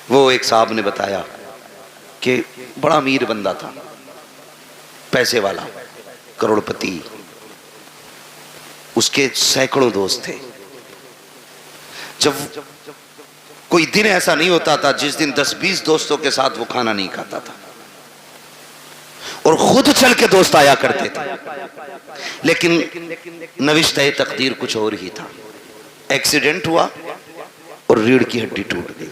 وہ ایک صاحب نے بتایا کہ بڑا امیر بندہ تھا، پیسے والا، کروڑ پتی، اس کے سینکڑوں دوست تھے۔ جب کوئی دن ایسا نہیں ہوتا تھا جس دن 10-20 دوستوں کے ساتھ وہ کھانا نہیں کھاتا تھا، اور خود چل کے دوست آیا کرتے تھے، لیکن نوشتہ تقدیر کچھ اور ہی تھا۔ ایکسیڈنٹ ہوا اور ریڑھ کی ہڈی ٹوٹ گئی،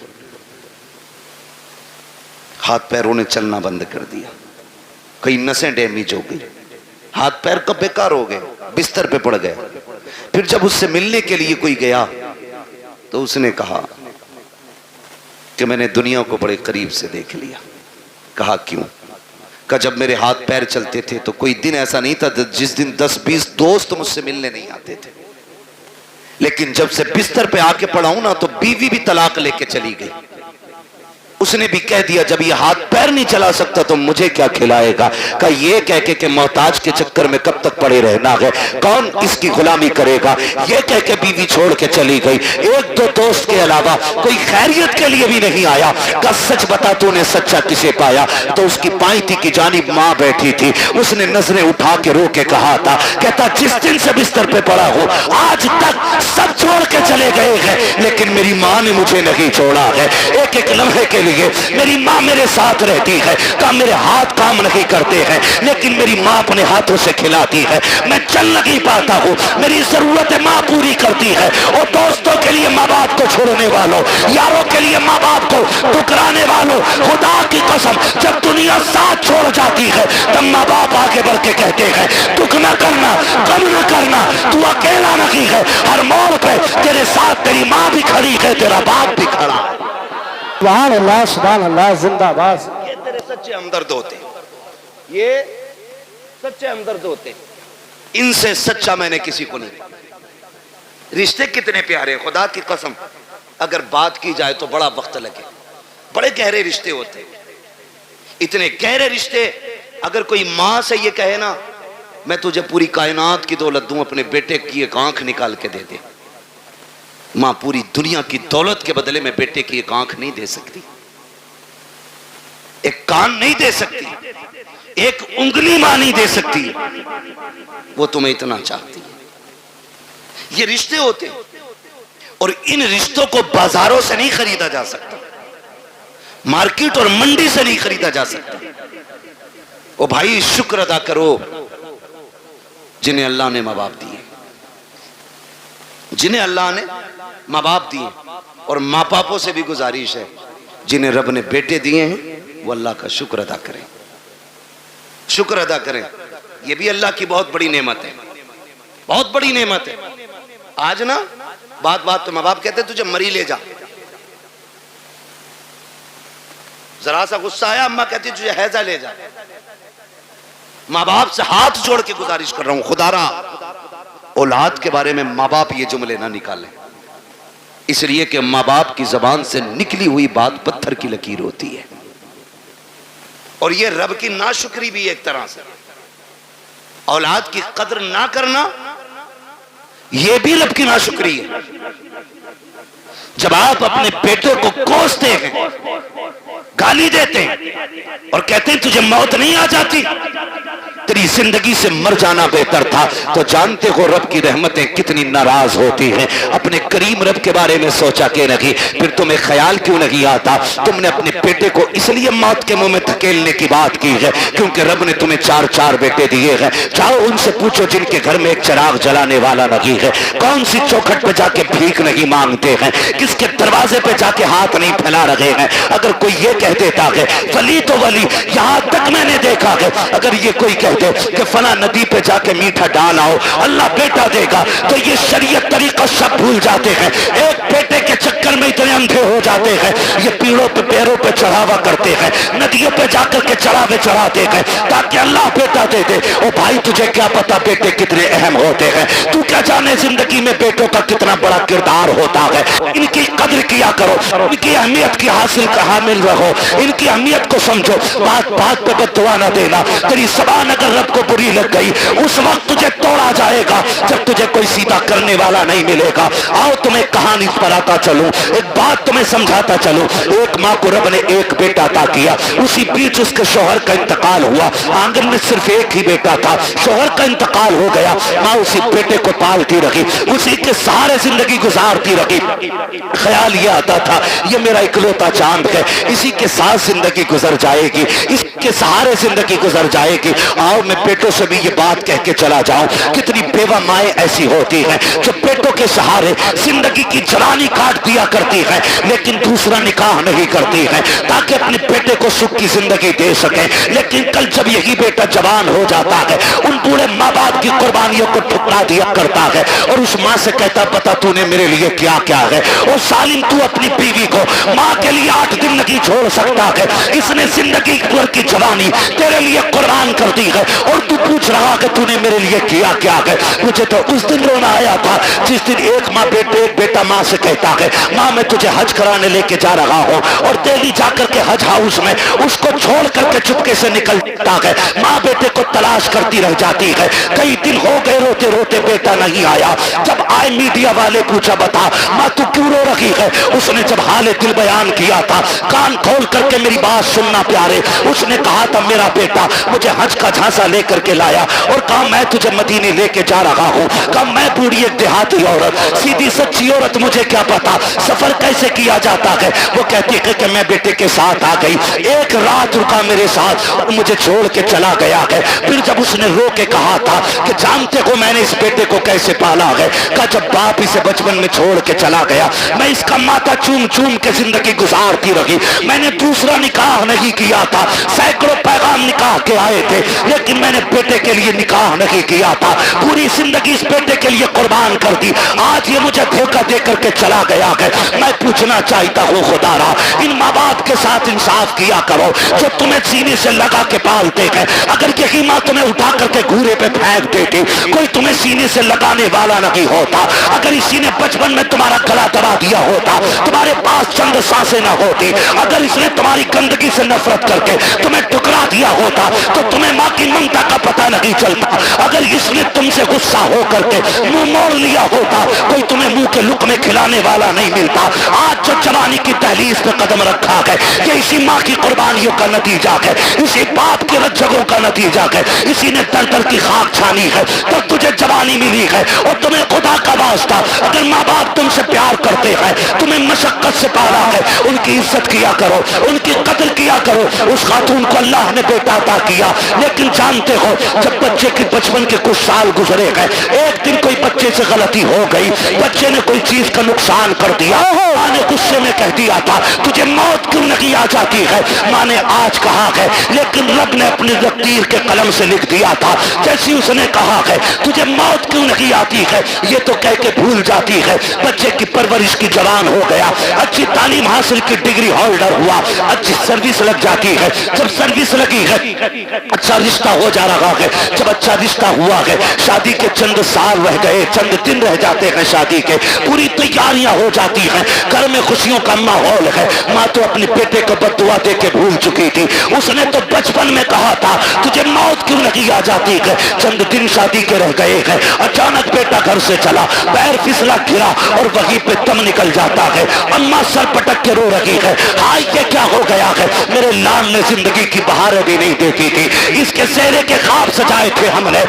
ہاتھ پیروں نے چلنا بند کر دیا، کئی نسیں ڈیمیج ہو گئی، ہاتھ پیر کب بیکار ہو گئے، بستر پہ پڑ گئے۔ پھر جب اس سے ملنے کے لیے کوئی گیا تو اس نے کہا کہ میں نے دنیا کو بڑے قریب سے دیکھ لیا۔ کہا کیوں؟ کہ جب میرے ہاتھ پیر چلتے تھے تو کوئی دن ایسا نہیں تھا جس دن 10-20 دوست مجھ سے ملنے نہیں آتے تھے، لیکن جب سے بستر پہ آ کے پڑا ہوں نا تو بیوی بھی طلاق لے کے چلی گئی۔ اس نے بھی کہہ دیا جب یہ ہاتھ پیر نہیں چلا سکتا تو مجھے کیا کھلائے گا، کہ یہ کہہ کے کہ محتاج کے چکر میں کب تک پڑے رہنا ہے، کون اس کی غلامی کرے گا، یہ کہہ کے بیوی چھوڑ کے چلی گئی۔ ایک دو دوست کے علاوہ کوئی خیریت کے لیے بھی نہیں آیا۔ کہ سچ بتا تو نے سچا کسے پایا؟ تو اس کی پائیں تھی کی جانب ماں بیٹھی تھی، اس نے نظریں اٹھا کے رو کے کہا تھا، کہتا جس دن سے بستر پہ پڑا ہو آج تک سب چھوڑ کے چلے گئے ہیں لیکن میری ماں نے مجھے نہیں چھوڑا ہے۔ ایک ایک لمحے کے لیے میری ماں میرے ساتھ رہتی ہے، کہ میرے ہاتھ کام نہیں کرتے ہیں لیکن میری ماں اپنے ہاتھوں سے کھلاتی ہے، میں چل نہیں پاتا ہوں، میری ضرورت ماں پوری کرتی ہے۔ اور دوستوں کے لیے ماں باپ کو چھوڑنے والوں، یاروں کے لیے ماں باپ کو ٹکرانے والوں، خدا کی قسم جب دنیا ساتھ چھوڑ جاتی ہے تب ماں باپ آگے بڑھ کے کہتے ہیں دکھ نہ کرنا، غم نہ کرنا، تو اکیلا نہیں ہے، ہر موڑ پہ تیرے ساتھ تیری ماں بھی کھڑی ہے، تیرا باپ بھی کھڑا ہے۔ سبحان اللہ، سبحان اللہ، زندہ باز۔ یہ تیرے سچے ہمدرد ہوتے، یہ سچے ہمدرد ہوتے، ان سے سچا میں نے کسی کو نہیں۔ رشتے کتنے پیارے، خدا کی قسم اگر بات کی جائے تو بڑا وقت لگے، بڑے گہرے رشتے ہوتے، اتنے گہرے رشتے۔ اگر کوئی ماں سے یہ کہے نا میں تجھے پوری کائنات کی دولت دوں، اپنے بیٹے کی ایک آنکھ نکال کے دے دے، ماں پوری دنیا کی دولت کے بدلے میں بیٹے کی ایک آنکھ نہیں دے سکتی، ایک کان نہیں دے سکتی، ایک انگلی ماں نہیں دے سکتی، وہ تمہیں اتنا چاہتی ہے۔ یہ رشتے ہوتے، اور ان رشتوں کو بازاروں سے نہیں خریدا جا سکتا، مارکیٹ اور منڈی سے نہیں خریدا جا سکتا۔ او بھائی شکر ادا کرو جنہیں اللہ نے ماں باپ دیے، جنہیں اللہ نے ماں باپ دیے، اور ماں باپوں سے بھی گزارش ہے جنہیں رب نے بیٹے دیے ہیں وہ اللہ کا شکر ادا کریں، شکر ادا کریں۔ یہ بھی اللہ کی بہت بڑی نعمت ہے، بہت بڑی نعمت ہے۔ آج نا بات تو ماں باپ کہتے تجھے مری لے جا، ذرا سا غصہ آیا اماں کہتی تجھے حیضہ لے جا۔ ماں باپ سے ہاتھ جوڑ کے گزارش کر رہا ہوں خدا را اولاد کے بارے میں ماں باپ یہ جملے نہ نکالیں، اس لیے کہ ماں باپ کی زبان سے نکلی ہوئی بات پتھر کی لکیر ہوتی ہے، اور یہ رب کی ناشکری بھی ایک طرح سے، اولاد کی قدر نہ کرنا یہ بھی رب کی ناشکری ہے۔ جب آپ اپنے بیٹے کو کوستے ہیں، گالی دیتے ہیں اور کہتے ہیں تجھے موت نہیں آ جاتی، تیری زندگی سے مر جانا بہتر تھا، تو جانتے ہو رب کی رحمتیں کتنی ناراض ہوتی ہیں۔ اپنے کریم رب کے بارے میں سوچا کہ نہیں، پھر تمہیں خیال کیوں نہیں آتا؟ تم نے اپنے بیٹے کو اس لیے موت کے منہ میں دھکیلنے کی بات کی ہے کیونکہ رب نے تمہیں 4 بیٹے دیے ہیں۔ جاؤ ان سے پوچھو جن کے گھر میں ایک چراغ جلانے والا نہیں ہے، کون سی چوکھٹ پہ جا کے بھیک نہیں مانگتے ہیں، کس کے دروازے پہ جا کے ہاتھ نہیں پھیلا رہے ہیں۔ اگر کوئی یہ کہہ دیتا ہے ولی تو ولی، یہاں تک میں نے دیکھا ہے اگر یہ کوئی کہہ دے کہ فلاں ندی پہ جا کے میٹھا ڈال آؤ اللہ بیٹا دے گا، تو یہ شریعت طریقہ سب بھول جاتے ہیں، ایک بیٹے کے چکر میں اتنے اندھے ہو جاتے ہیں، یہ پیڑوں پہ پیروں پہ چڑھاوا کرتے ہیں، ندیوں پہ جا کر کے چڑھاوے چڑھاتے ہیں تاکہ اللہ بیٹا دے دے۔ او بھائی تجھے کیا پتا بیٹے کتنے اہم ہوتے ہیں، تو کیا جانے زندگی میں بیٹوں کا کتنا بڑا کردار ہوتا ہے۔ ان کی قدر کیا کرو، ان کی اہمیت کی حاصل کا حامل رہو، ان کی اہمیت کو سمجھو، بات بات پہ بد دعا نہ دینا، تیری زبان اگر اگر رب کو بری لگ گئی اس وقت تجھے توڑا جائے گا جب تجھے کوئی سیدھا کرنے والا نہیں ملے گا. آؤ تمہیں کہانی پر آتا چلوں, ایک بات تمہیں سمجھاتا چلوں. ایک ماں کو رب نے ایک بیٹا عطا کیا, اسی بیچ اس کے شوہر کا انتقال ہوا. آنگن میں صرف ایک ہی بیٹا تھا, شوہر کا انتقال ہو گیا. ماں اسی بیٹے کو پالتی رہی, اسی کے سارے زندگی گزارتی رہی. خیال یہ آتا تھا یہ میرا اکلوتا چاند ہے, اسی کے ساتھ زندگی گزر جائے گی, اس کے سہارے زندگی گزر جائے گی. آؤ میں بیٹوں سے بھی یہ بات کہہ کے چلا جاؤں, کتنی بیوہ مائیں ایسی ہوتی ہیں جو بیٹوں کے سہارے زندگی کی جوانی کاٹ دیا کرتی ہیں لیکن دوسرا نکاح نہیں کرتی ہیں تاکہ اپنے بیٹے کو سکھ کی زندگی دے سکیں. لیکن کل جب یہی بیٹا جوان ہو جاتا ہے ان بوڑھے ماں باپ کی قربانیوں کو ٹھکرا دیا کرتا ہے اور اس ماں سے کہتا پتا تو نے میرے لیے کیا کیا ہے. اور ظالم تو اپنی بیوی کو ماں کے لیے 8 دن نہیں چھوڑ سکتا ہے, اس نے زندگی بھر کی جوانی تیرے لیے قربان کر دی ہے اور تو پوچھ رہا کہ تو نے میرے لیے کیا کیا ہے. مجھے تو اس دن رونا آیا تھا جس دن ایک بیٹا ماں سے کہتا ہے ماں میں تجھے حج کرانے لے کے جا رہا ہوں, اور دہلی جا کر کے حج ہاؤس میں اس کو چھوڑ کر کے چپکے سے نکل جاتا ہے. ماں بیٹے کو تلاش کرتی رہ جاتی ہے, کئی دن ہو گئے روتے روتے بیٹا نہیں آیا. جب آئے میڈیا والے پوچھا بتا ماں تو کیوں رو رہی ہے, اس نے جب حال دل بیان کیا تھا کان کھول کر کے میری بات سننا پیارے, اس نے کہا تھا میرا بیٹا مجھے حج کا جھانسا لے کر کے لایا اور کہا میں تجھے مدینے لے کے جا رہا ہوں. کہا میں بوڑھی ایک دیہاتی عورت سیدھی سچی عورت مجھے کیا پتا سفر کیسے کیا جاتا ہے. وہ کہتی ہے کہ میں بیٹے کے ساتھ آ گئی, ایک رات رکا میرے ساتھ اور مجھے چھوڑ کے چلا گیا ہے. پھر جب اس نے رو کے کہا تھا کہ جانتے ہو میں نے اس بیٹے کو کیسے پالا ہے, کہا جب باپ اسے بچپن میں چھوڑ کے چلا گیا میں اس کا ماتھا چوم چوم کے زندگی گزارتی رہی. میں نے دوسرا نکاح نہیں کیا تھا, سینکڑوں پیغام نکاح کے آئے تھے لیکن میں نے بیٹے کے لیے نکاح نہیں کیا تھا, پوری زندگی اس بیٹے کے لیے قربان کر دی. آج یہ مجھے دھوکہ دے کر کے چلا گیا ہے. میں پوچھنا چاہتا ہوں خدا را ان ماں باپ کے ساتھ انصاف کیا کرو جو تمہیں سینے سے لگا کے پالتے ہیں. اگر یہی ماں تمہیں اٹھا کر کے گھورے پہ پھینک دیتی کوئی تمہیں سینے سے لگانے والا نہیں ہوتا. اگر اسی نے بچپن میں تمہارا گلا دبا دیا ہوتا تمہارے پاس چند سانسیں نہ ہوتی. اگر اس نے تمہاری گندگی سے نفرت کر کے تمہیں ٹکرا دیا ہوتا تو تمہیں ماں کی ممتا کا پتہ نہیں چلتا. اگر اس نے تم سے غصہ ہو کر کے منہ موڑ لیا ہوتا کوئی تمہیں منہ کے لقمے کھلانے والا نہیں ملتا. آج جو جوانی کی دہلیز پہ قدم رکھا ہے یہ اسی ماں کی قربانیوں کا نتیجہ ہے, اسی باپ کے رجگوں کا نتیجہ ہے, اسی نے در در کی خاک چھانی ہے تب تجھے جوانی ملی ہے. اور تمہیں خدا کا واسطہ اگر ماں باپ تم سے پیار کرتے ہیں تمہیں مشقت سے پالا ہے ان کی عزت کیا کرو, ان کی قدر کیا کرو. اس خاتون کو اللہ نے بیٹا عطا کیا لیکن جانتے ہو جب بچے کے بچپن کے کچھ سال گزرے گئے ایک دن کوئی بچے سے غلطی ہو گئی, بچے نے کوئی چیز کا نقصان کر دیا, ماں نے غصے میں کہہ دیا تھا تجھے موت کیوں نہیں آ جاتی ہے. ماں نے آج کہا ہے لیکن رب نے اپنی تقدیر کے قلم سے لکھ دیا تھا جیسی اس نے کہا ہے تجھے موت کیوں نہیں آتی ہے یہ تو کہہ کے بھول جاتی ہے. بچے کی پرورش کی جوان ہو گیا, اچھی تعلیم حاصل کی ڈگری ہولڈر ہوا, اچھی سروس لگ جاتی ہے, جب سروس لگی ہے اچھا رشتہ ہو جا رہا ہے, جب اچھا رشتہ ہوا ہے شادی کے چند سال رہ گئے, چند دن رہ جاتے ہیں شادی کے, پوری تیاریاں ہو جاتی ہیں, گھر میں خوشیوں کا ماحول ہے. ماں تو اپنے بیٹے کو بد دعا دے کے بھول چکی تھی, اس نے تو بچپن میں کہا تھا تجھے موت کیوں نہیں آ جاتی ہے. چند دن شادی کے رہ گئے ہیں, اچانک بیٹا گھر سے چلا, پیر پھسلا گرا اور وہیں پہ دم نکل جاتا ہے. اماں سر پٹک کے رو رہی ہے, ہائے یہ کیا ہو گیا ہے, میرے لال نے زندگی کی بہاریں بھی نہیں دیکھی تھی, اس کے چہرے کے خواب سجائے تھے ہم نے,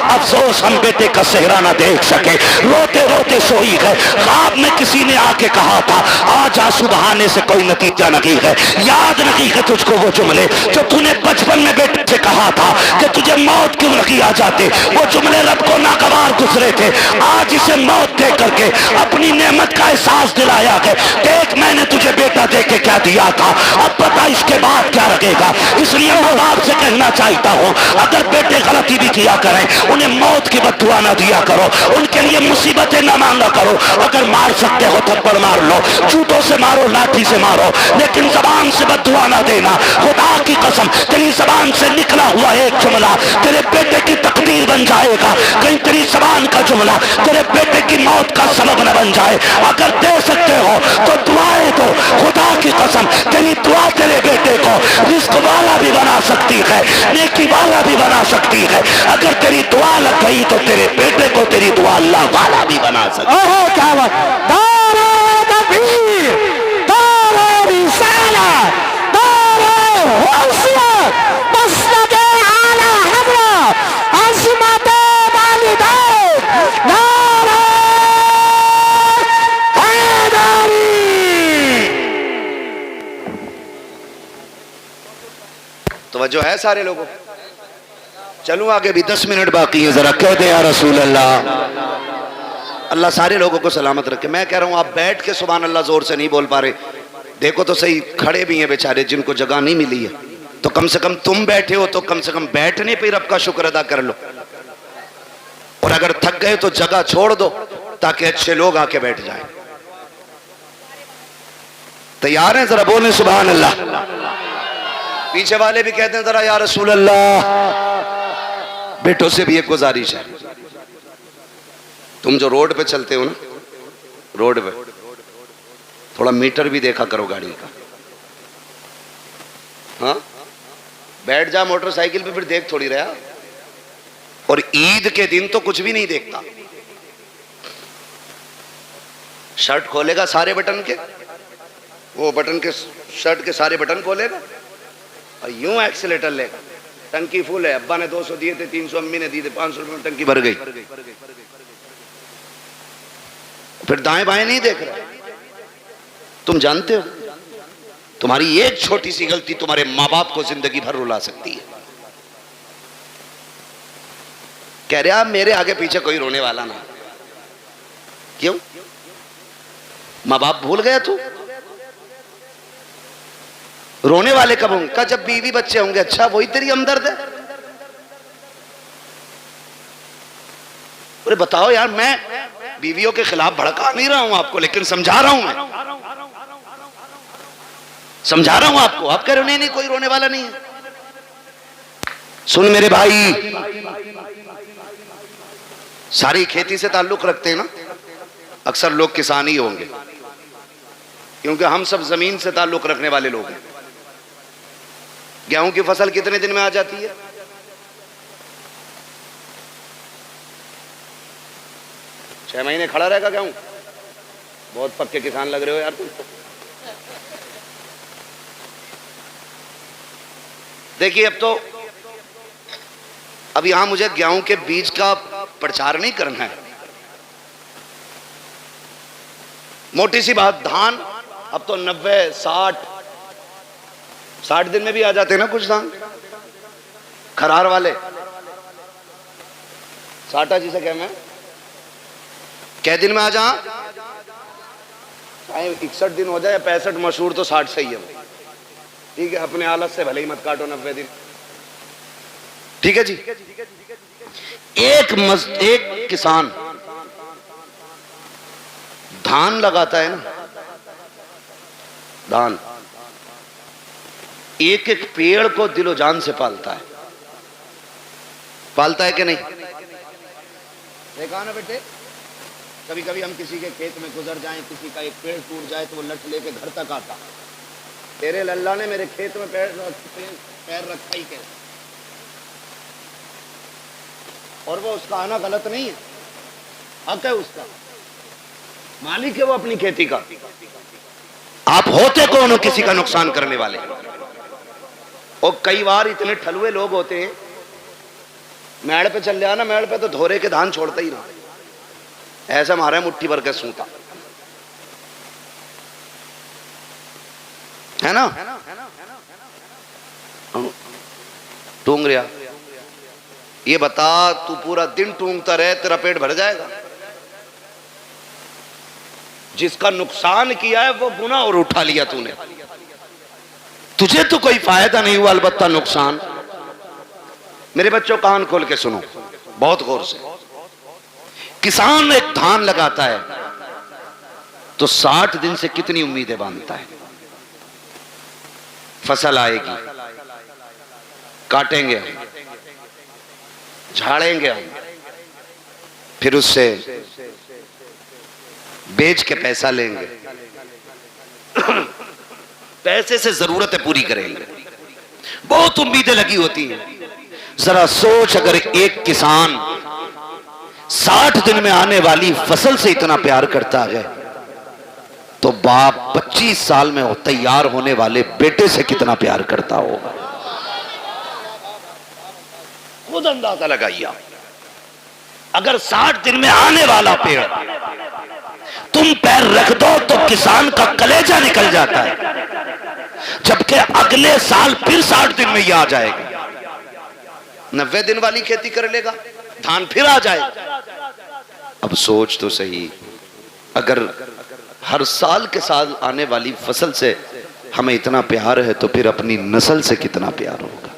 افسوس ہم بیٹے کا چہرہ نہ دیکھ سکے. روتے روتے سوئی ہے, خواب میں کسی نے آ کے کہا تھا آج آنسو بہانے سے کوئی نتیجہ نہیں ہے. یاد نہیں ہے تجھ کو وہ جملے جو تو نے بچپن میں بیٹے سے کہا تھا کہ تجھے موت کیوں نہیں آ جاتے, وہ جملے رب کو ناگوار گزرے تھے. آج اسے موت دے کر کے اپنی نعمت کا احساس دلایا ہے. دیکھ میں نے تجھے بیٹا دے کے کیا دیا تھا, اب پتا اس کے بعد کیا رکھے گا. اس لیے ماں باپ سے کہنا چاہتا ہوں اگر بیٹے غلطی بھی کیا کریں انہیں موت کی بد دعا نہ دیا کرو, ان کے لیے مصیبتیں نہ مانگا کرو. اگر مار سکتے ہو تھپڑ مار لو, جوتوں سے مارو, لاٹھی سے مارو, لیکن زبان سے بد دعا نہ دینا. خدا کی قسم تیری زبان سے نکلا ہوا ایک جملہ تیرے بیٹے کی تقدیر بن جائے گا. کہیں تیری زبان کا جملہ تیرے بیٹے کی موت کا سبب نہ بن جائے. اگر دے سکتے ہو تو دعائیں دو, خدا کی قسم تیری تیری دعا تیرے بیٹے کو رزق والا بھی بنا سکتی ہے، نیکی والا بھی بنا سکتی ہے۔ اگر تیری دعا لگ گئی تو تیرے بیٹے کو تیری دعا اللہ والا بھی بنا سکتی ہے۔ اوہ کیا بات، دار تکبیر، دار رسالت، دار حوثیت، مسلک اعلی حضرت عظمت والدین، نعرہ حیدری۔ توجہ ہے سارے لوگوں؟ چلوں آگے بھی 10 منٹ باقی ہیں، ذرا کہہ دیں یا رسول اللہ۔ اللہ سارے لوگوں کو سلامت رکھے۔ میں کہہ رہا ہوں آپ بیٹھ کے سبحان اللہ زور سے نہیں بول پا رہے، دیکھو تو صحیح کھڑے بھی ہیں بیچارے جن کو جگہ نہیں ملی ہے، تو کم سے کم تم بیٹھے ہو تو کم سے کم بیٹھنے پہ رب کا شکر ادا کر لو، اور اگر تھک گئے تو جگہ چھوڑ دو تاکہ اچھے لوگ آ کے بیٹھ جائیں۔ تیار ہیں؟ ذرا بولیں سبحان اللہ۔ پیچھے والے بھی کہتے ہیں ذرا یا رسول اللہ۔ بیٹوں سے بھی ایک گزارش ہے، تم جو روڈ پہ چلتے ہو نا، روڈ پہ تھوڑا میٹر بھی دیکھا کرو گاڑی کا۔ ہاں بیٹھ جا موٹر سائیکل پہ پھر دیکھ تھوڑی رہا، اور عید کے دن تو کچھ بھی نہیں دیکھتا۔ شرٹ کھولے گا سارے بٹن کے، وہ بٹن کے شرٹ کے سارے بٹن کھولے گا اور یوں ایکسیلیٹر لے گا، ٹنکی فل ہے، ابا نے 200 دیے تھے، 300 امی نے دیے تھے، 500 روپے میں ٹنکی بھر گئی، پھر دائیں بائیں نہیں دیکھ رہا۔ تم جانتے ہو تمہاری ایک چھوٹی سی غلطی تمہارے ماں باپ کو زندگی بھر رلا سکتی ہے۔ کہہ رہے آپ میرے آگے پیچھے کوئی رونے والا نہ، کیوں؟ ماں باپ بھول گیا تو رونے والے کب ہوں گے؟ جب بیوی بچے ہوں گے۔ اچھا وہی تیری ہمدرد ہے؟ ارے بتاؤ یار، میں بیویوں کے خلاف بھڑکا نہیں رہا ہوں آپ کو، لیکن سمجھا رہا ہوں، میں سمجھا رہا ہوں آپ کو۔ آپ کہہ رہے ہو نہیں کوئی رونے والا نہیں ہے۔ سن میرے بھائی، ساری کھیتی سے تعلق رکھتے ہیں نا، اکثر لوگ کسان ہی ہوں گے، کیونکہ ہم سب زمین سے تعلق رکھنے والے لوگ ہیں۔ گیہوں کی فصل کتنے دن میں آ جاتی ہے؟ 6 مہینے کھڑا رہے گا گیہوں؟ بہت پکے کسان لگ رہے ہو یار تم۔ دیکھیے اب یہاں مجھے گیہوں کے بیج کا پرچار نہیں کرنا ہے۔ موٹی سی بات، دھان اب تو 90 60 دن میں بھی آ جاتے ہیں نا کچھ دھان، کھرار والے ساٹا جسے کہتے ہیں، کیا دن میں آ جائیں؟ 61 دن ہو جائے یا 65، مشہور تو 60 صحیح ہے۔ ٹھیک ہے، اپنے حالت سے بھلے ہی مت کاٹو 90 دن۔ ٹھیک ہے جی۔ ایک کسان دھان لگاتا ہے نا، دھان ایک ایک پیڑ کو دل و جان سے پالتا ہے۔ پالتا ہے کہ نہیں؟ دیکھا نا بیٹے، کبھی کبھی ہم کسی کے کھیت میں گزر جائیں، کسی کا ایک پیڑ ٹوٹ جائے تو وہ لٹ لے کے گھر تک آتا، تیرے اللہ نے میرے کھیت میں پیر رکھا ہی کیسے؟ اور وہ اس کا آنا غلط نہیں ہے، حق ہے اس کا، مالک ہے وہ اپنی کھیتی کا۔ آپ ہوتے کون ہو کسی کا نقصان کرنے والے؟ اور کئی بار اتنے ٹھلوے لوگ ہوتے ہیں، میڑ پہ چل جانا، میڑ پہ تو دھورے کے دھان چھوڑتا ہی رہا، ایسا مارا ہے مٹھی بھر کے سوتا ہے نا، ٹونگ رہا۔ یہ بتا تو پورا دن ٹونگتا رہے تیرا پیٹ بھر جائے گا؟ جس کا نقصان کیا ہے وہ گناہ اور اٹھا لیا تو نے، تجھے تو کوئی فائدہ نہیں ہوا، البتہ نقصان۔ میرے بچوں کان کھول کے سنو بہت غور سے، کسان ایک دھان لگاتا ہے تو 60 دن سے کتنی امیدیں باندھتا ہے؟ فصل آئے گی، کاٹیں گے ہم، جھاڑیں گے ہم، پھر اس سے بیچ کے پیسہ لیں گے، پیسے سے ضرورتیں پوری کریں گے، بہت امیدیں لگی ہوتی ہیں. ذرا سوچ اگر ایک کسان 60 دن میں آنے والی فصل سے اتنا پیار کرتا ہے تو باپ 25 سال میں تیار ہونے والے بیٹے سے کتنا پیار کرتا ہوگا. خود اندازہ لگائیے. اگر 60 دن میں آنے والا پیڑ تم پیر رکھ دو تو کسان کا کلیجہ نکل جاتا ہے، جبکہ اگلے سال پھر 60 دن میں یہ آ جائے گا. 90 دن والی کھیتی کر لے گا، دھان پھر آ جائے. اب سوچ تو صحیح، اگر ہر سال کے سال آنے والی فصل سے ہمیں اتنا پیار ہے تو پھر اپنی نسل سے کتنا پیار ہوگا.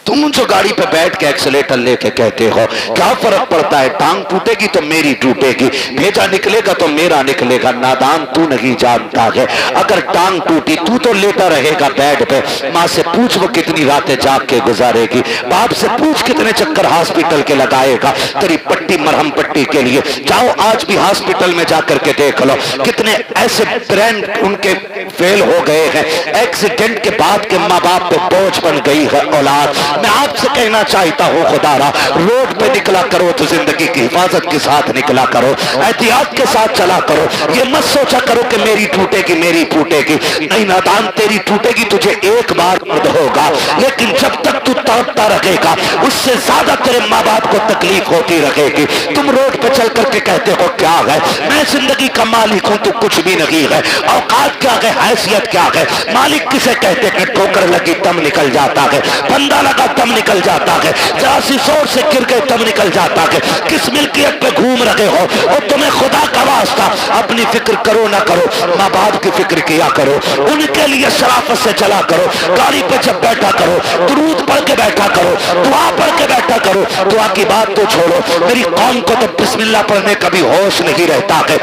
تم جو گاڑی پہ بیٹھ کے ایکسیلیٹر لے کے کہتے ہو کیا فرق پڑتا ہے، ٹانگ ٹوٹے گی تو میری ٹوٹے گی، بھیجا نکلے گا تو میرا نکلے گا. نادان تو نہیں جانتا ہے اگر ٹانگ ٹوٹی تو تو لیٹا رہے گا بیڈ پہ. ماں سے پوچھ وہ کتنی راتیں جاگ کے گزارے گی، باپ سے پوچھ کتنے چکر ہاسپٹل کے لگائے گا تیری پٹی مرہم پٹی کے لیے. جاؤ آج بھی ہاسپٹل میں جا کر کے دیکھ لو کتنے ایسے برین ان کے فیل ہو گئے ہیں. ایکسیڈنٹ کے بعد کے ماں باپ پہ بوجھ بن گئی ہے اولاد. میں آپ سے کہنا چاہتا ہوں خدا را روڈ پہ نکلا کرو تو زندگی کی حفاظت کے ساتھ نکلا کرو، احتیاط کے ساتھ چلا کرو. یہ مت سوچا کرو کہ میری ٹوٹے گی میری ٹوٹے گی. نہیں نادان، تیری ٹوٹے گی تجھے ایک بار درد ہوگا، لیکن جب تک تو تڑپتا رہے گا اس سے زیادہ تیرے ماں باپ کو تکلیف ہوتی رہے گی. تم روڈ پہ چل کر کے کہتے ہو کیا ہے میں زندگی کا مالک ہوں، تو کچھ بھی نہیں ہے. اوقات کیا ہے، حیثیت کیا ہے. مالک کسے کہتے کہ ٹھوکر لگی دم نکل جاتا ہے، بندہ لگا دم نکل جاتا ہے، ذرا سی زور سے گر گئے دم نکل جاتا ہے. کس ملکیت پہ گھوم رہے ہو اور تمہیں خدا کا واسطہ اپنی فکر کرو نہ کرو ماں باپ کی فکر کیا کرو، ان کے لیے شرافت سے چلا کرو. گاڑی پہ جب بیٹھا کرو درود پڑھ کے بیٹھا کرو، دعا پڑھ کے بیٹھا کرو. دعا کی بات تو چھوڑو، میری قوم کو تو بسم اللہ پڑھنے کا بھی ہوش نہیں رہتا ہے.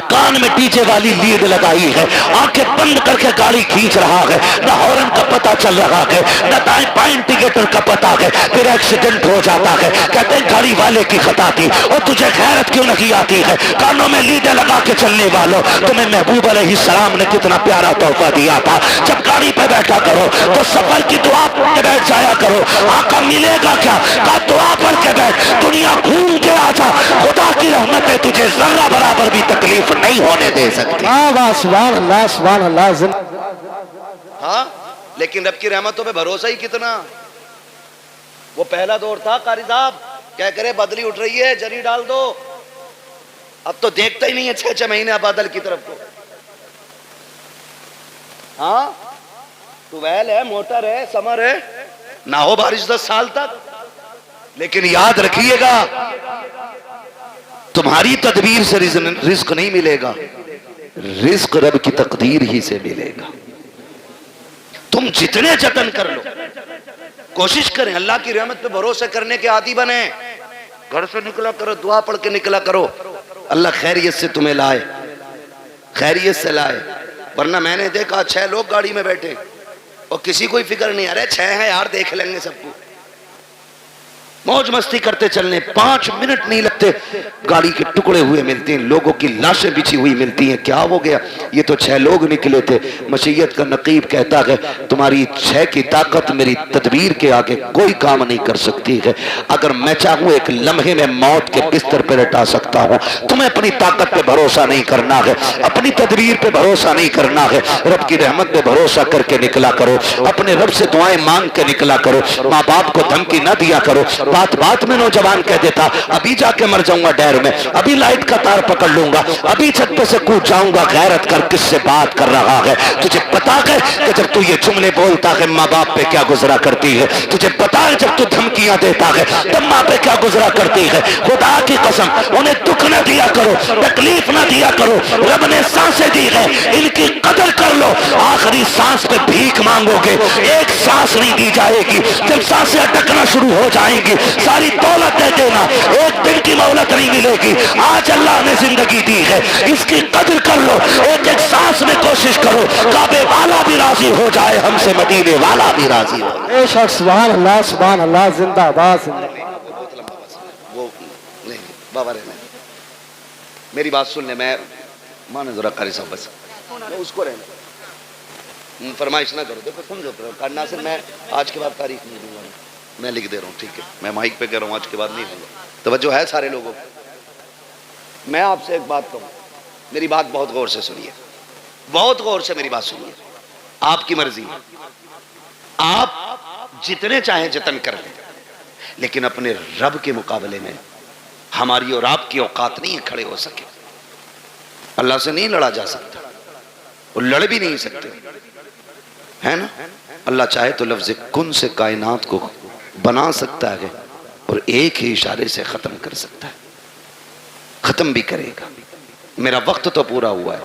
کان میں ڈی جے والی لیڈ لگائی ہے، آنکھیں بند کر کے گاڑی کھینچ رہا ہے، نہ ہارن کا پتہ چل رہا ہے نہ دائیں بائیں انڈیکیٹر کا پتہ ہے. پھر ایکسیڈنٹ ہو جاتا ہے، کہتے ہیں گاڑی والے کی خطا تھی. اور تجھے غیرت کیوں نہیں آتی ہے؟ کانوں میں لیڈیں لگا کے چلنے والوں، تمہیں محبوب علیہ السلام نے کتنا پیارا تحفہ دیا تھا. جب گاڑی پہ بیٹھا کرو تو سفر کی دعا پڑھ کے بیٹھ جایا کرو. آقا ملے گا کیا؟ کہا دعا پڑھ کے بیٹھ، دنیا گھوم کے آ جا، خدا کی رحمتیں تجھے ذرہ برابر بھی تکلیف نہیں ہونے دے سکتی. سبحان اللہ سبحان اللہ. ہاں لیکن رب کی رحمتوں پہ بھروسہ ہی کتنا. وہ پہلا دور تھا قاری صاحب کیا کرے بدلی اٹھ رہی ہے جری ڈال دو، اب تو دیکھتا ہی نہیں ہے 6 مہینے بادل کی طرف کو. ہاں ٹویل ہے، موٹر ہے، سمر ہے، نہ ہو بارش 10 سال تک. لیکن یاد رکھیے گا تمہاری تدبیر سے رزق نہیں ملے گا، رزق رب کی تقدیر ہی سے ملے گا. تم جتنے جتن کر لو، کوشش کریں اللہ کی رحمت پہ بھروسہ کرنے کے عادی بنے. گھر سے نکلا کرو دعا پڑھ کے نکلا کرو، اللہ خیریت سے تمہیں لائے، خیریت سے لائے. ورنہ میں نے دیکھا 6 لوگ گاڑی میں بیٹھے اور کسی کوئی فکر نہیں، ارے 6 ہیں یار دیکھ لیں گے سب کو، موج مستی کرتے چلنے. 5 منٹ نہیں لگتے گاڑی کے ٹکڑے ہوئے ملتے ہیں، لوگوں کی لاشیں بچھی ہوئی ملتی ہیں. کیا ہو گیا؟ یہ تو 6 لوگ نکلے تھے. مشیت کا نقیب کہتا ہے تمہاری 6 کی طاقت میری تدبیر کے آگے کوئی کام نہیں کر سکتی ہے. اگر میں چاہوں ایک لمحے میں موت کے بستر پہ لٹا سکتا ہوں. تمہیں اپنی طاقت پہ بھروسہ نہیں کرنا ہے، اپنی تدبیر پہ بھروسہ نہیں کرنا ہے، رب کی رحمت پہ بھروسہ کر کے نکلا کرو. اپنے رب سے دعائیں مانگ کے نکلا کرو. ماں باپ کو دھمکی نہ دیا کرو. بات بات میں نوجوان کہہ دیتا ابھی جا کے مر جاؤں گا ڈیر میں، ابھی لائٹ کا تار پکڑ لوں گا، ابھی چھت پہ سے کود جاؤں گا. غیرت کر کس سے بات کر رہا ہے؟ تجھے پتا ہے کہ جب تو یہ جملے بولتا ہے ماں باپ پہ کیا گزرا کرتی ہے؟ تجھے پتا ہے جب تو دھمکیاں دیتا ہے تب ماں پہ کیا گزرا کرتی ہے؟ خدا کی قسم انہیں دکھ نہ دیا کرو، تکلیف نہ دیا کرو. رب نے سانسیں دی ہے، ان کی قدر کر لو. آخری سانس پہ بھیک مانگو گے، ایک سانس نہیں دی جائے گی. جب سانسیں اٹکنا شروع ہو جائیں گی ساری دولت دے دینا، ایک دن کی مہلت نہیں ملے گی. آج اللہ نے زندگی دی ہے، اس کی قدر کر لو. ایک ایک سانس میں کوشش کرو کعبے والا بھی راضی ہو جائے، ہم سے مدینے والا بھی راضی ہو. بے شک سبحان اللہ سبحان اللہ. زندہ باد وہ نہیں بابا رہنا، میری بات سن لے. میں مانے ذرا قاری صاحب بس اس کو رہنا فرمائش نہ کرو. دیکھو سمجھو ناصر, میں آج کے بعد تاریخ نہیں دوں گا, میں لکھ دے رہا ہوں, ٹھیک ہے, میں مائک پہ کہہ رہا ہوں آج کے بعد نہیں ہوگا. توجہ ہے سارے لوگوں کو. میں آپ سے ایک بات کہوں, میری بات بہت غور سے سنیے, بہت غور سے میری بات سنیے. آپ کی مرضی, آپ جتنے چاہیں جتن کر لیں, لیکن اپنے رب کے مقابلے میں ہماری اور آپ کی اوقات نہیں کھڑے ہو سکے. اللہ سے نہیں لڑا جا سکتا, وہ لڑ بھی نہیں سکتے, ہے نا. اللہ چاہے تو لفظ کن سے کائنات کو بنا سکتا ہے اور ایک ہی اشارے سے ختم کر سکتا ہے, ختم بھی کرے گا. میرا وقت تو پورا ہوا ہے.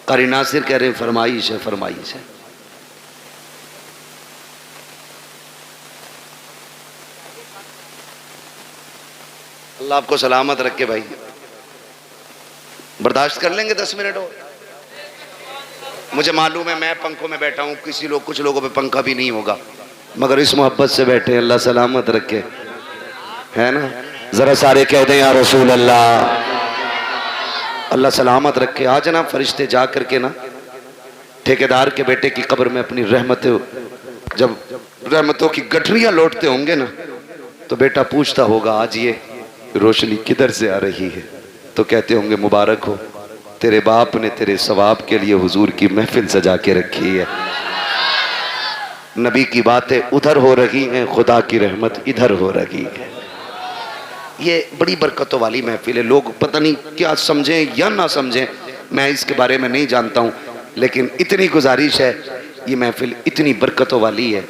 قاری ناصر کہہ رہے ہیں فرمائش ہے, فرمائش ہے. اللہ آپ کو سلامت رکھے بھائی. برداشت کر لیں گے 10 منٹ اور؟ مجھے معلوم ہے میں پنکھوں میں بیٹھا ہوں, کچھ لوگوں پہ پنکھا بھی نہیں ہوگا, مگر اس محبت سے بیٹھے. اللہ سلامت رکھے, ہے نا. ذرا سارے کہہ دیں یا رسول اللہ. اللہ سلامت رکھے. آج نا فرشتے جا کر کے نا ٹھیکیدار کے بیٹے کی قبر میں اپنی جب رحمتوں کی گٹھریاں لوٹتے ہوں گے نا, تو بیٹا پوچھتا ہوگا آج یہ روشنی کدھر سے آ رہی ہے, تو کہتے ہوں گے مبارک ہو, تیرے باپ نے تیرے ثواب کے لیے حضور کی محفل سجا کے رکھی ہے. نبی کی باتیں ادھر ہو رہی ہیں, خدا کی رحمت ادھر ہو رہی ہے. یہ بڑی برکتوں والی محفل ہے. لوگ پتہ نہیں کیا سمجھیں یا نہ سمجھیں, میں اس کے بارے میں نہیں جانتا ہوں, لیکن اتنی گزارش ہے, یہ محفل اتنی برکتوں والی ہے,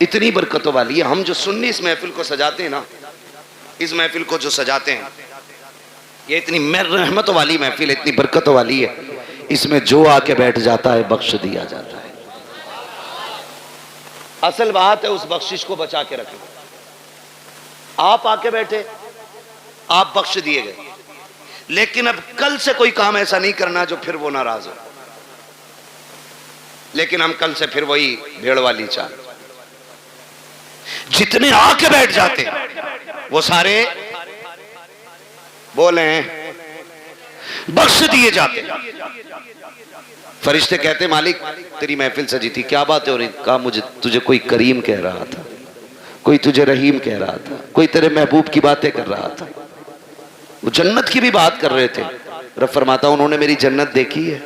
اتنی برکتوں والی ہے. ہم جو سنی اس محفل کو سجاتے ہیں نا, اس محفل کو جو سجاتے ہیں, یہ اتنی رحمتوں والی محفل ہے, اتنی برکتوں والی ہے. اس میں جو آ کے بیٹھ جاتا ہے بخش دیا جاتا ہے. اصل بات ہے اس بخشش کو بچا کے رکھیں. آپ آ کے بیٹھے, آپ بخش دیے گئے, لیکن اب کل سے کوئی کام ایسا نہیں کرنا جو پھر وہ ناراض ہو. لیکن ہم کل سے پھر وہی بھیڑ والی چال. جتنے آ کے بیٹھ جاتے وہ سارے بولیں بخش دیے جاتے. فرشتے کہتے مالک تیری محفل سجی تھی, کیا بات ہے؟ اور کہا مجھے تجھے کوئی کریم کہہ رہا تھا, کوئی تجھے رحیم کہہ رہا تھا, کوئی تیرے محبوب کی باتیں کر رہا تھا. وہ جنت کی بھی بات کر رہے تھے. رب فرماتا انہوں نے میری جنت دیکھی ہے؟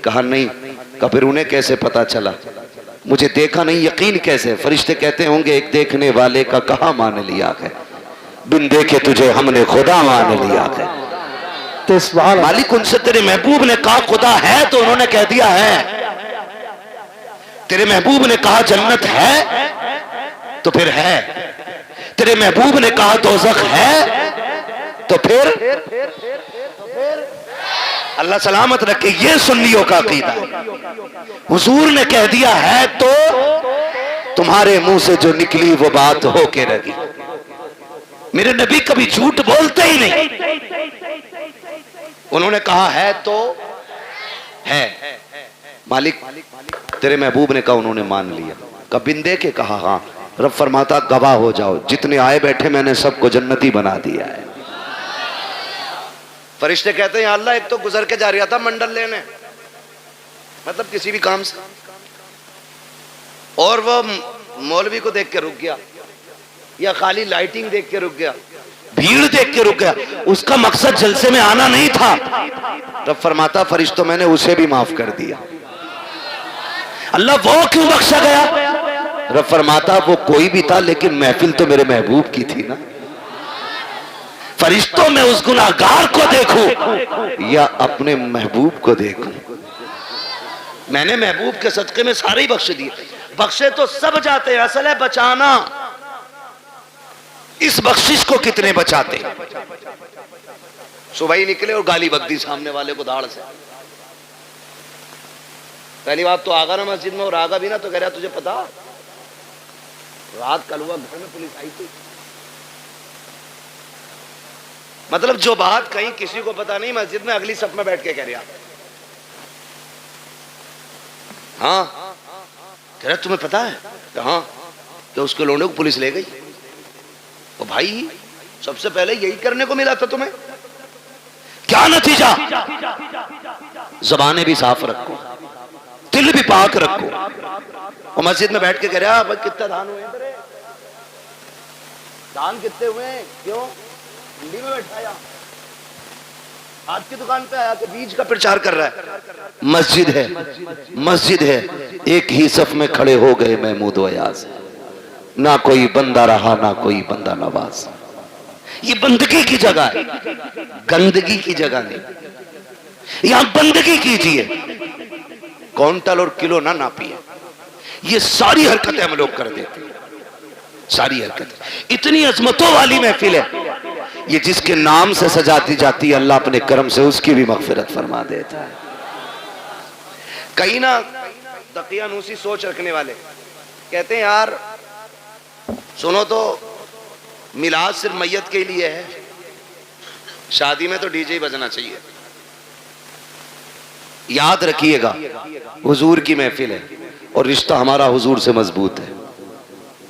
کہا نہیں. کہا پھر انہیں کیسے پتا چلا؟ مجھے دیکھا نہیں, یقین کیسے؟ فرشتے کہتے ہوں گے ایک دیکھنے والے کا کہاں مان لیا ہے, بن دیکھے تجھے ہم نے خدا مان لیا ہے. مالک ان سے تیرے محبوب نے کہا خدا ہے تو انہوں نے کہہ دیا ہے. تیرے محبوب نے کہا جنت ہے تو پھر ہے. تیرے محبوب نے کہا دوزخ ہے تو پھر اللہ سلامت رکھے. یہ سنیوں کا عقیدہ ہے. حضور نے کہہ دیا ہے تو تمہارے منہ سے جو نکلی وہ بات ہو کے رہی. میرے نبی کبھی جھوٹ بولتے ہی نہیں. انہوں نے کہا ہے تو ہے. مالک تیرے محبوب نے کہا انہوں نے مان لیا. کہا بن دے کے کہا ہاں. رب فرماتا گواہ ہو جاؤ, جتنے آئے بیٹھے میں نے سب کو جنتی بنا دیا ہے. فرشتے کہتے ہیں یا اللہ ایک تو گزر کے جا رہا تھا منڈل لینے, مطلب کسی بھی کام سے, اور وہ مولوی کو دیکھ کے رک گیا, یا خالی لائٹنگ دیکھ کے رک گیا, بھیڑ دیکھ کے رک گیا, اس کا مقصد جلسے میں آنا نہیں تھا. رب فرماتا فرشتوں میں نے اسے بھی معاف کر دیا. اللہ وہ کیوں بخشا گیا؟ رب فرماتا وہ کوئی بھی تھا لیکن محفل تو میرے محبوب کی تھی نا. فرشتوں میں اس گناہگار کو دیکھوں یا اپنے محبوب کو دیکھوں؟ میں نے محبوب کے صدقے میں سارے ہی بخش دیے. بخشے تو سب جاتے ہیں, اصل ہے بچانا. اس بخشش کو کتنے بچاتے ہیں؟ صبح ہی نکلے اور گالی بک دی سامنے والے کو دھاڑ سے. پہلی بات تو آگا نا مسجد میں, اور آگا بھی نا تو کہہ رہا تجھے پتا رات کل ہوا گھر میں پولیس آئی تھی. مطلب جو بات کہیں کسی کو پتا نہیں, مسجد میں اگلی صف میں بیٹھ کے کہہ رہا. ہاں کہہ رہا تمہیں پتا ہے کہ ہاں کہ اس کے لوگوں کو پولیس لے گئی. اور بھائی سب سے پہلے یہی کرنے کو ملا تھا تمہیں. کیا نتیجہ؟ زبانیں بھی صاف رکھو, دل دل بھی پاک رکھو. اور مسجد میں بیٹھ کے کہہ رہا بھائی کتنا دھان ہوئے ہیں؟ دھان کتنے ہوئے ہیں؟ کیوں منڈی میں بیٹھا یا آج کی دکان پہ آیا کہ بیج کا پرچار کر رہا ہے؟ مسجد ہے، مسجد ہے. ایک ہی صف میں کھڑے ہو گئے محمود و ایاز، نہ کوئی بندہ رہا نہ کوئی بندہ نواز. یہ بندگی کی جگہ ہے، گندگی کی جگہ نہیں. یہاں بندگی کیجئے، کونٹل اور کلو نہ ناپیے. یہ ساری حرکتیں ہم لوگ کر دیتے ہیں، ساری حرکتیں. اتنی عظمتوں والی محفل ہے یہ، جس کے نام سے سجاتی جاتی ہے اللہ اپنے کرم سے اس کی بھی مغفرت فرما دیتا ہے. کہیں نہ دقیانوسی سوچ رکھنے والے کہتے ہیں یار سنو تو میلاد صرف میت کے لیے ہے، شادی میں تو ڈی جے ہی بجنا چاہیے. یاد رکھیے گا حضور کی محفل ہے اور رشتہ ہمارا حضور سے مضبوط ہے.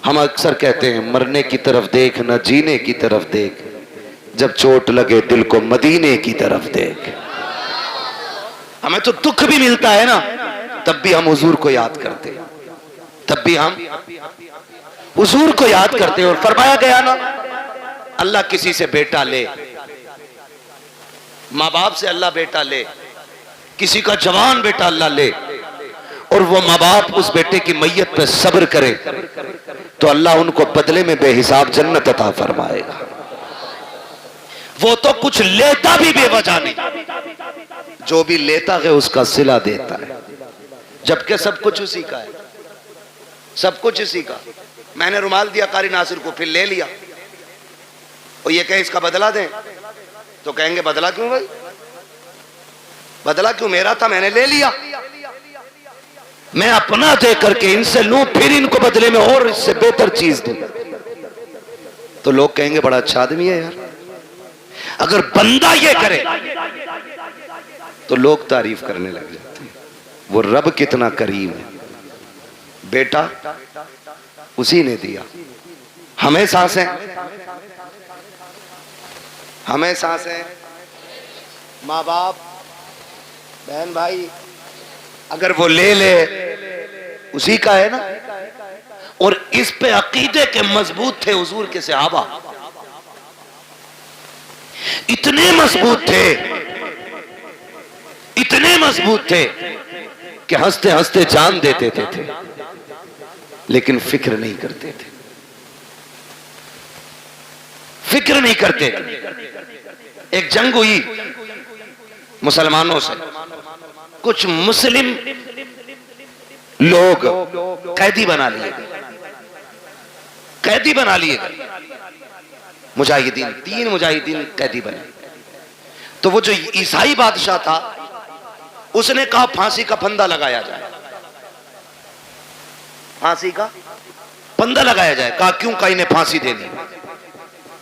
ہم اکثر کہتے ہیں مرنے کی طرف دیکھ نہ جینے کی طرف دیکھ، جب چوٹ لگے دل کو مدینے کی طرف دیکھ. ہمیں تو دکھ بھی ملتا ہے نا تب بھی ہم حضور کو یاد کرتے ہیں، تب بھی ہم حضور کو یاد کرتے ہیں. اور فرمایا گیا نا اللہ کسی سے بیٹا لے، ماں باپ سے اللہ بیٹا لے، کسی کا جوان بیٹا اللہ لے اور وہ ماں باپ اس بیٹے کی میت پہ صبر کرے تو اللہ ان کو بدلے میں بے حساب جنت عطا فرمائے گا. وہ تو کچھ لیتا بھی بے وجہ نہیں، جو بھی لیتا ہے اس کا صلہ دیتا ہے، جبکہ سب کچھ اسی کا ہے، سب کچھ اسی کا. میں نے رومال دیا قاری ناصر کو، پھر لے لیا اور یہ کہیں اس کا بدلہ دیں تو کہیں گے بدلہ کیوں بھائی، بدلہ کیوں، میرا تھا میں نے لے لیا. میں اپنا دے کر کے ان سے لوں پھر ان کو بدلے میں اور اس سے بہتر چیز دوں تو لوگ کہیں گے بڑا اچھا آدمی ہے یار. اگر بندہ یہ کرے تو لوگ تعریف کرنے لگ جاتے ہیں. وہ رب کتنا کریم ہے، بیٹا اسی نے دیا. ہمیں سانسیں، ہمیں سانسیں، ماں باپ بہن بھائی اگر وہ لے لے اسی کا ہے نا. اور اس پہ عقیدے کے مضبوط تھے حضور کے صحابہ، اتنے مضبوط تھے، اتنے مضبوط تھے کہ ہنستے ہنستے جان دیتے تھے لیکن فکر نہیں کرتے تھے، فکر نہیں کرتے تھے. ایک جنگ ہوئی مسلمانوں سے، کچھ مسلم لوگ قیدی بنا لیے گئے، قیدی بنا لیے گئے مجاہدین، 3 مجاہدین قیدی بنے. تو وہ جو عیسائی بادشاہ تھا اس نے کہا پھانسی کا پھندا لگایا جائے، پھانسی کا پھندا لگایا جائے. کہا کیوں؟ کہا انہیں پھانسی دینی.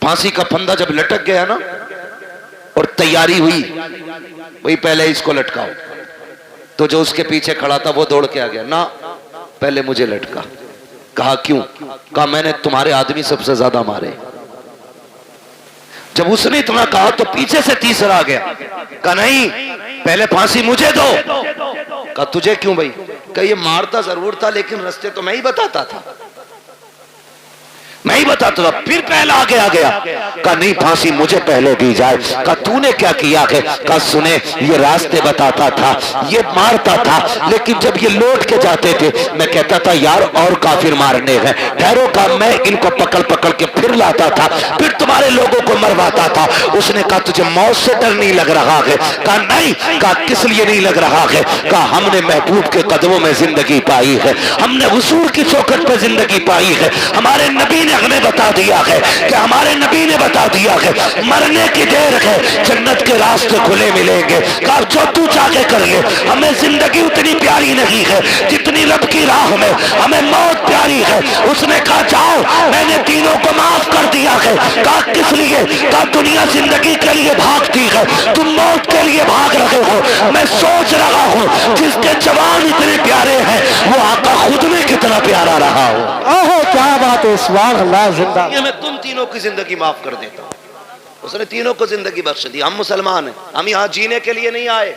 پھانسی کا پھندا جب لٹک گیا نا اور تیاری ہوئی وہی پہلے اس کو لٹکاؤ، تو جو اس کے پیچھے کھڑا تھا وہ دوڑ کے آ گیا، نہ پہلے مجھے لٹکا. کہا کیوں؟ کہا میں نے تمہارے آدمی سب سے زیادہ مارے. جب اس نے اتنا کہا تو پیچھے سے تیسرا آ گیا، کہا نہیں پہلے پھانسی مجھے دو. کہا تجھے کیوں بھائی؟ کہ یہ مارتا ضرور تھا لیکن رستے تو میں ہی بتاتا تھا، میں ہی بتاتا تھا. پھر پہلا آگے آ گیا، کہا نہیں پھانسی مجھے پہلے دی جائے. کہا تو نے کیا کیا ہے؟ کہا سنے یہ راستے بتاتا تھا، یہ مارتا تھا، لیکن جب یہ لوٹ کے جاتے تھے میں کہتا تھا یار اور کافر مارنے ہیں، ٹھہرو. کا میں ان کو پکڑ پکڑ کے پھر لاتا تھا، پھر تمہارے لوگوں کو مرواتا تھا. اس نے کہا تجھے موت سے ڈر نہیں لگ رہا ہے؟ کہا نہیں. کہا کس لیے نہیں لگ رہا ہے؟ کہا ہم نے محبوب کے قدموں میں زندگی پائی ہے، ہم نے حضور کی چوکھٹ پہ زندگی پائی ہے. ہمارے نبی نے ہمیں بتا دیا ہے کہ ہمارے نبی نے بتا دیا ہے مرنے کی دیر ہے جنت کے راستے کھلے ملیں گے. کہا جو تو چاہے کر لے، ہمیں زندگی اتنی پیاری نہیں ہے جتنی رب کی راہ میں ہمیں موت پیاری ہے. اس نے کہا جاؤ میں نے تینوں کو معاف کر دیا ہے. کہا کس لیے؟ کہا دنیا زندگی کے لیے بھاگتی ہے، تم موت کے لیے بھاگ رہے ہو. میں سوچ رہا ہوں جس کے جوان اتنے پیارے ہیں وہ آقا خود میں کتنا پیارا رہا ہو. اوہ کیا بات ہے، سبحان اللہ. زندہ میں تم تینوں کی زندگی معاف کر دیتا ہوں. اس نے تینوں کو زندگی بخش دی. ہم مسلمان ہیں، ہم یہاں جینے کے لیے نہیں آئے،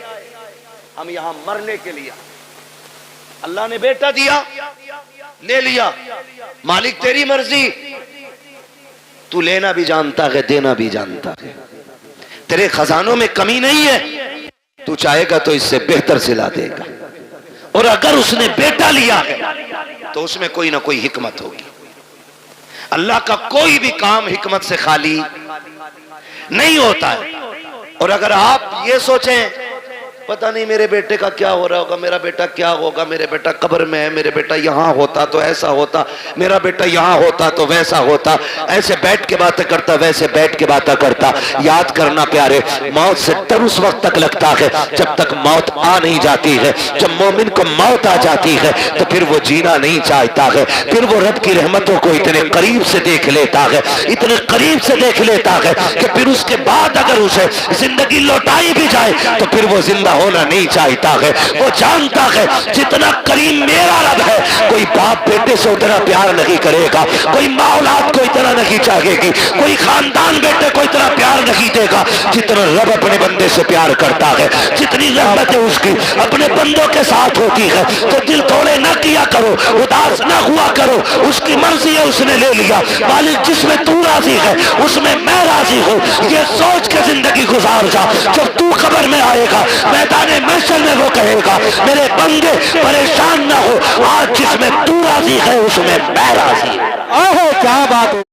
ہم یہاں مرنے کے لیے. اللہ نے بیٹا دیا، لے لیا، مالک تیری مرضی، تو لینا بھی جانتا ہے دینا بھی جانتا ہے، تیرے خزانوں میں کمی نہیں ہے، تو چاہے گا تو اس سے بہتر سلا دے گا، اور اگر اس نے بیٹا لیا ہے تو اس میں کوئی نہ کوئی حکمت ہوگی۔ اللہ کا کوئی بھی کام حکمت سے خالی نہیں ہوتا ہے۔ اور اگر آپ یہ سوچیں پتہ نہیں میرے بیٹے کا کیا ہو رہا ہوگا، میرا بیٹا کیا ہوگا، میرے بیٹا قبر میں ہے، میرے بیٹا یہاں ہوتا تو ایسا ہوتا، میرا بیٹا یہاں ہوتا تو ویسا ہوتا، ایسے بیٹھ کے باتیں کرتا ویسے بیٹھ کے باتیں کرتا، یاد کرنا پیارے، موت سے ڈر اس وقت تک لگتا ہے جب تک موت آ نہیں جاتی ہے۔ جب مومن کو موت آ جاتی ہے تو پھر وہ جینا نہیں چاہتا ہے، پھر وہ رب کی رحمتوں کو اتنے قریب سے دیکھ لیتا ہے، اتنے قریب سے دیکھ لیتا ہے کہ پھر اس کے بعد اگر اسے زندگی لوٹائی بھی جائے تو پھر وہ زندہ ہونا نہیں چاہتا ہے۔ وہ جانتا ہے جتنا کریم میرا رب ہے، کوئی باپ بیٹے سے اتنا پیار نہیں کرے گا، کوئی ماں اولاد کو اتنا نہیں چاہے گی، کوئی خاندان بیٹے کو اتنا پیار نہیں دے گا جتنا رب اپنے بندے سے پیار کرتا ہے۔ جتنی رحمت ہے اس کی اپنے بندوں کے ساتھ ہوتی ہے، تو دل توڑے نہ کیا کرو، اداس نہ ہوا کرو، اس کی مرضی ہے، اس نے لے لیا، مالک جس میں تو راضی ہے اس میں میں راضی ہوں، یہ سوچ کے زندگی گزار جا۔ جب تو قبر میں آئے گا میدان محشر میں وہ کہے گا میرے بندے پریشان نہ ہو، آج جس میں تو راضی ہے اس میں میں راضی ہوں۔ کیا بات ہے۔